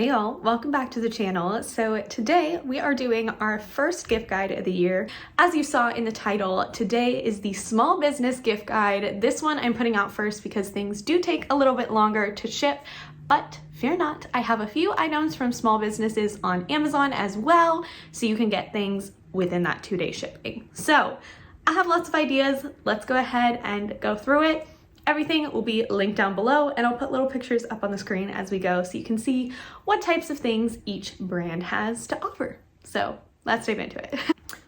Hey y'all, welcome back to the channel. So today we are doing our first gift guide of the year. As you saw in the title, today is the small business gift guide. This one I'm putting out first because things do take a little bit longer to ship, but fear not, I have a few items from small businesses on Amazon as well, so you can get things within that 2-day shipping. So I have lots of ideas. Let's go ahead and go through it. Everything will be linked down below, and I'll put little pictures up on the screen as we go so you can see what types of things each brand has to offer. So let's dive into it.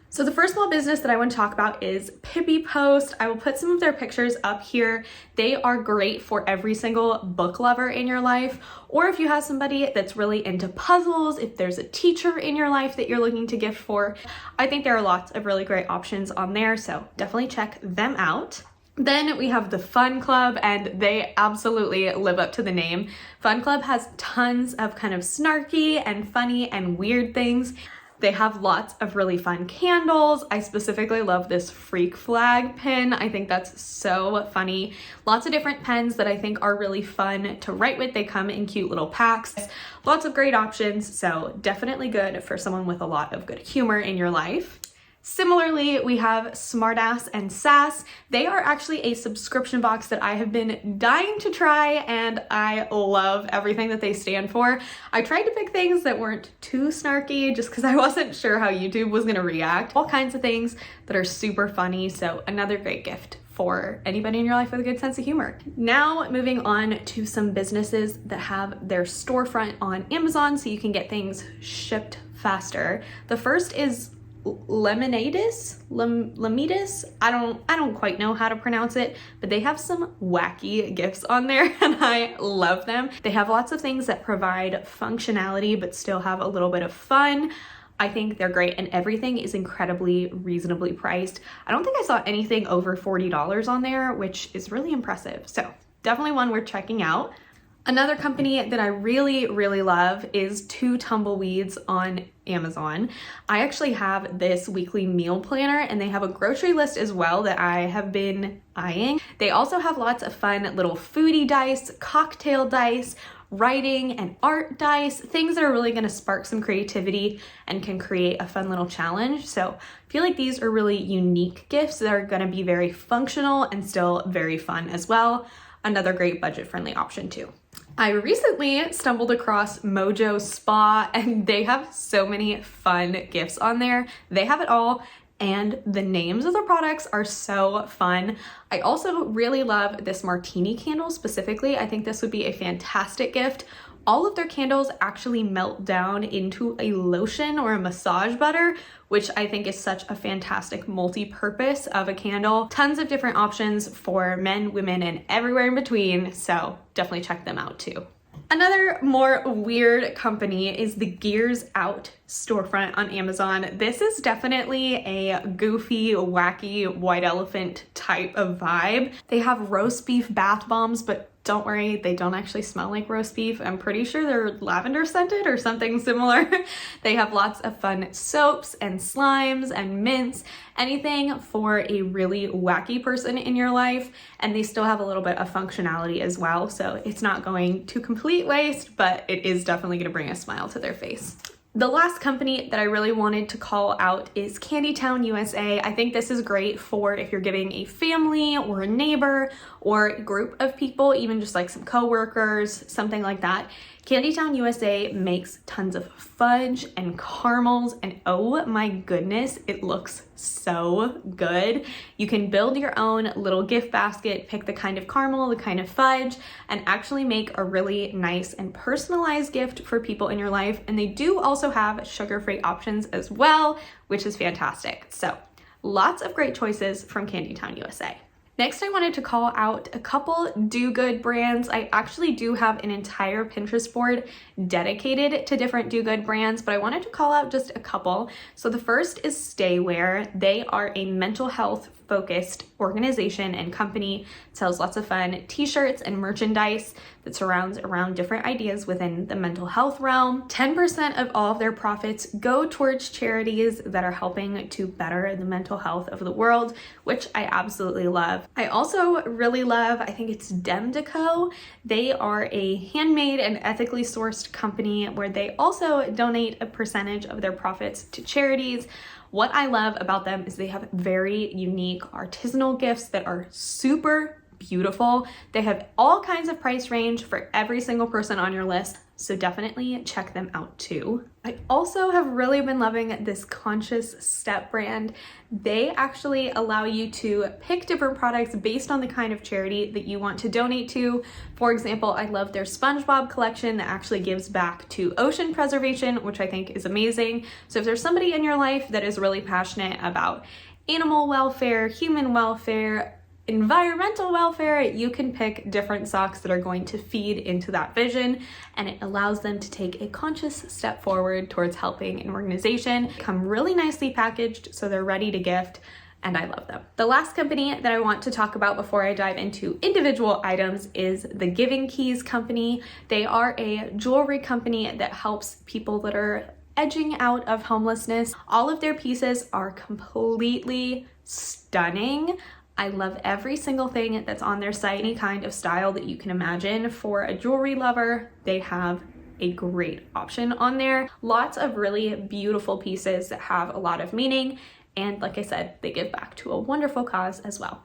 So the first small business that I want to talk about is Pippi Post. I will put some of their pictures up here. They are great for every single book lover in your life, or if you have somebody that's really into puzzles, if there's a teacher in your life that you're looking to gift for. I think there are lots of really great options on there, so definitely check them out. Then we have the Fun Club, and they absolutely live up to the name. Fun Club has tons of kind of snarky and funny and weird things. They have lots of really fun candles. I specifically love this freak flag pin. I think that's so funny. Lots of different pens that I think are really fun to write with. They come in cute little packs. Lots of great options, so definitely good for someone with a lot of good humor in your life. Similarly, we have Smartass and Sass. They are actually a subscription box that I have been dying to try, and I love everything that they stand for. I tried to pick things that weren't too snarky just because I wasn't sure how YouTube was going to react. All kinds of things that are super funny, so another great gift for anybody in your life with a good sense of humor. Now moving on to some businesses that have their storefront on Amazon so you can get things shipped faster. The first is Lemonitis. I don't quite know how to pronounce it, but they have some wacky gifts on there and I love them. They have lots of things that provide functionality but still have a little bit of fun. I think they're great, and everything is incredibly reasonably priced. I don't think I saw anything over $40 on there, which is really impressive. So definitely one worth checking out. Another company that I really love is Two Tumbleweeds on Amazon. I actually have this weekly meal planner, and they have a grocery list as well that I have been eyeing. They also have lots of fun little foodie dice, cocktail dice, writing and art dice, things that are really going to spark some creativity and can create a fun little challenge. So I feel like these are really unique gifts that are going to be very functional and still very fun as well. Another great budget-friendly option too. I recently stumbled across Mojo Spa, and they have so many fun gifts on there. They have it all, and the names of the products are so fun. I also really love this martini candle specifically. I think this would be a fantastic gift. All of their candles actually melt down into a lotion or a massage butter, which I think is such a fantastic multi-purpose of a candle. Tons of different options for men, women, and everywhere in between, so definitely check them out too. Another more weird company is the Gears Out storefront on Amazon. This is definitely a goofy, wacky, white elephant type of vibe. They have roast beef bath bombs, but don't worry, they don't actually smell like roast beef. I'm pretty sure they're lavender scented or something similar. They have lots of fun soaps and slimes and mints, anything for a really wacky person in your life. And they still have a little bit of functionality as well. So it's not going to complete waste, but it is definitely going to bring a smile to their face. The last company that I really wanted to call out is Candytown USA. I think this is great for if you're giving a family or a neighbor or a group of people, even just like some coworkers, something like that. Candytown USA makes tons of fudge and caramels, and oh my goodness, it looks so good. You can build your own little gift basket, pick the kind of caramel, the kind of fudge, and actually make a really nice and personalized gift for people in your life. And they do also have sugar-free options as well, which is fantastic. So lots of great choices from Candytown USA. Next, I wanted to call out a couple do-good brands. I actually do have an entire Pinterest board dedicated to different do-good brands, but I wanted to call out just a couple. So the first is Staywear. They are a mental health focused organization and company. It sells lots of fun t-shirts and merchandise that surrounds around different ideas within the mental health realm. 10% of all of their profits go towards charities that are helping to better the mental health of the world, which I absolutely love. love. I also really love, I think it's Demdeco. They are a handmade and ethically sourced company where they also donate a percentage of their profits to charities. What I love about them is they have very unique artisanal gifts that are super beautiful. They have all kinds of price range for every single person on your list, so definitely check them out too. I also have really been loving this Conscious Step brand. They actually allow you to pick different products based on the kind of charity that you want to donate to. For example, I love their SpongeBob collection that actually gives back to ocean preservation, which I think is amazing. So if there's somebody in your life that is really passionate about animal welfare, human welfare, environmental welfare, you can pick different socks that are going to feed into that vision, and it allows them to take a conscious step forward towards helping an organization. Come really nicely packaged, so they're ready to gift, and I love them. The last company that I want to talk about before I dive into individual items is the Giving Keys company. They are a jewelry company that helps people that are edging out of homelessness. All of their pieces are completely stunning. I love every single thing that's on their site, any kind of style that you can imagine. For a jewelry lover, they have a great option on there. Lots of really beautiful pieces that have a lot of meaning. And like I said, they give back to a wonderful cause as well.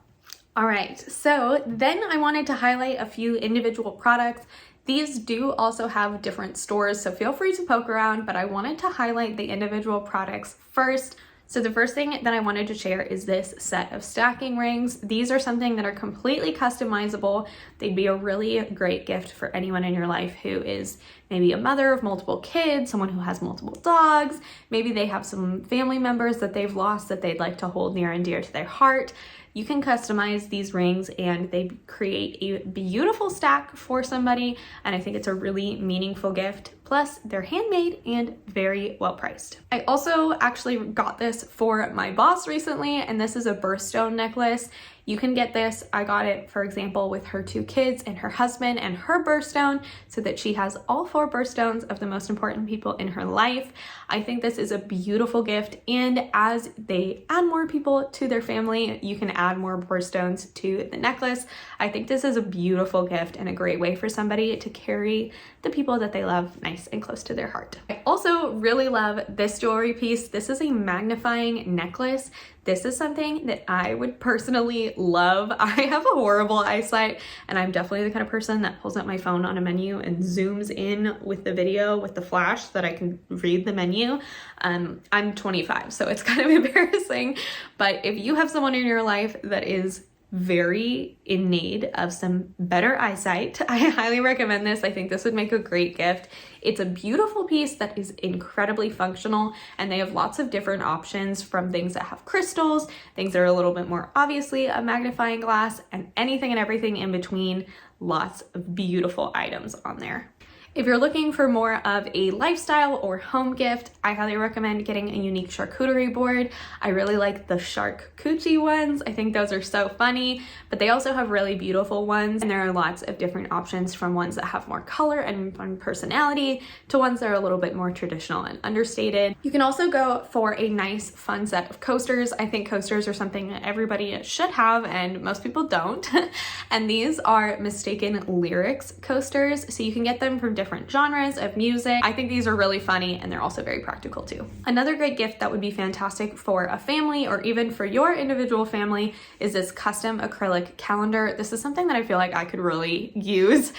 All right, so then I wanted to highlight a few individual products. These do also have different stores, so feel free to poke around, but I wanted to highlight the individual products first. So the first thing that I wanted to share is this set of stacking rings. These are something that are completely customizable. They'd be a really great gift for anyone in your life who is maybe a mother of multiple kids, someone who has multiple dogs. Maybe they have some family members that they've lost that they'd like to hold near and dear to their heart. You can customize these rings and they create a beautiful stack for somebody, and I think it's a really meaningful gift. Plus, they're handmade and very well priced. I also actually got this for my boss recently, and this is a birthstone necklace. You can get this, I got it, for example, with her 2 kids and her husband and her birthstone, so that she has all 4 birthstones of the most important people in her life. I think this is a beautiful gift, and as they add more people to their family, you can add more birthstones to the necklace. I think this is a beautiful gift and a great way for somebody to carry the people that they love nice and close to their heart. I also really love this jewelry piece. This is a magnifying necklace. This is something that I would personally love. I have a horrible eyesight, and I'm definitely the kind of person that pulls out my phone on a menu and zooms in with the video with the flash so that I can read the menu. I'm 25, so it's kind of embarrassing, but if you have someone in your life that is very in need of some better eyesight, I highly recommend this. I think this would make a great gift. It's a beautiful piece that is incredibly functional, and they have lots of different options, from things that have crystals, things that are a little bit more obviously a magnifying glass, and anything and everything in between. Lots of beautiful items on there. If you're looking for more of a lifestyle or home gift, I highly recommend getting a unique charcuterie board. I really like the shark coochie ones. I think those are so funny, but they also have really beautiful ones, and there are lots of different options, from ones that have more color and fun personality to ones that are a little bit more traditional and understated. You can also go for a nice fun set of coasters. I think coasters are something that everybody should have, and most people don't. And these are Mistaken Lyrics coasters, so you can get them from different genres of music. I think these are really funny, and they're also very practical too. Another great gift that would be fantastic for a family or even for your individual family is this custom acrylic calendar. This is something that I feel like I could really use.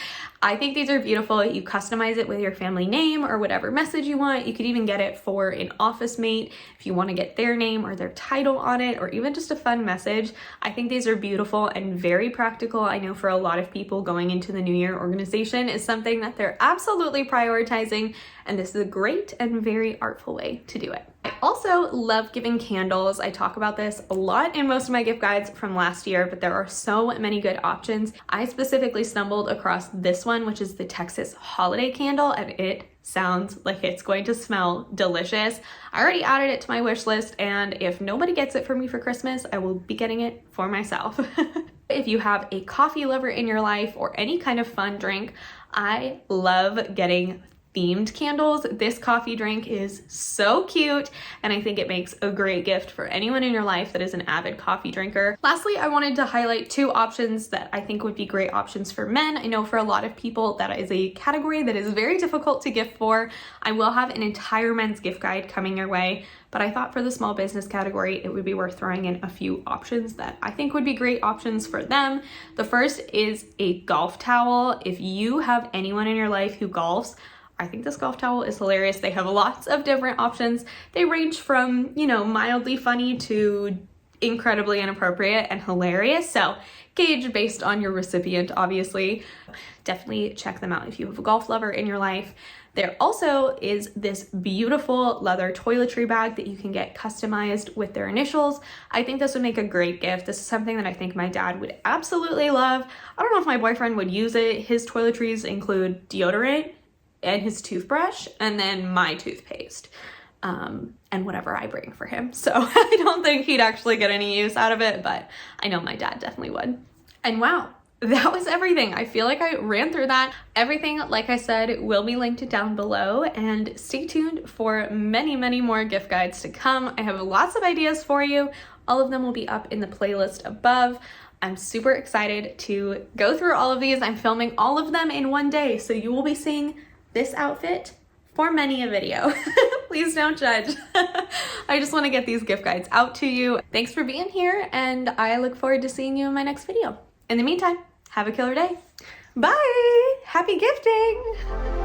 I think these are beautiful. You customize it with your family name or whatever message you want. You could even get it for an office mate if you want to get their name or their title on it, or even just a fun message. I think these are beautiful and very practical. I know for a lot of people, going into the new year, organization is something that they're absolutely prioritizing, and this is a great and very artful way to do it. I also love giving candles. I talk about this a lot in most of my gift guides from last year, but there are so many good options. I specifically stumbled across this one, which is the Texas holiday candle, and it sounds like it's going to smell delicious. I already added it to my wish list, and if nobody gets it for me for Christmas, I will be getting it for myself. If you have a coffee lover in your life or any kind of fun drink, I love getting themed candles. This coffee drink is so cute, and I think it makes a great gift for anyone in your life that is an avid coffee drinker. Lastly, I wanted to highlight 2 options that I think would be great options for men. I know for a lot of people that is a category that is very difficult to gift for. I will have an entire men's gift guide coming your way, but I thought for the small business category, it would be worth throwing in a few options that I think would be great options for them. The first is a golf towel. If you have anyone in your life who golfs, I think this golf towel is hilarious. They have lots of different options. They range from, you know, mildly funny to incredibly inappropriate and hilarious. So gauge based on your recipient, obviously. Definitely check them out if you have a golf lover in your life. There also is this beautiful leather toiletry bag that you can get customized with their initials. I think this would make a great gift. This is something that I think my dad would absolutely love. I don't know if my boyfriend would use it. His toiletries include deodorant and his toothbrush, and then my toothpaste, and whatever I bring for him. So I don't think he'd actually get any use out of it, but I know my dad definitely would. And wow, that was everything. I feel like I ran through that. Everything, like I said, will be linked down below, and stay tuned for many, many more gift guides to come. I have lots of ideas for you. All of them will be up in the playlist above. I'm super excited to go through all of these. I'm filming all of them in one day, so you will be seeing this outfit for many a video. Please don't judge. I just want to get these gift guides out to you. Thanks for being here, and I look forward to seeing you in my next video. In the meantime, have a killer day. Bye! Happy gifting!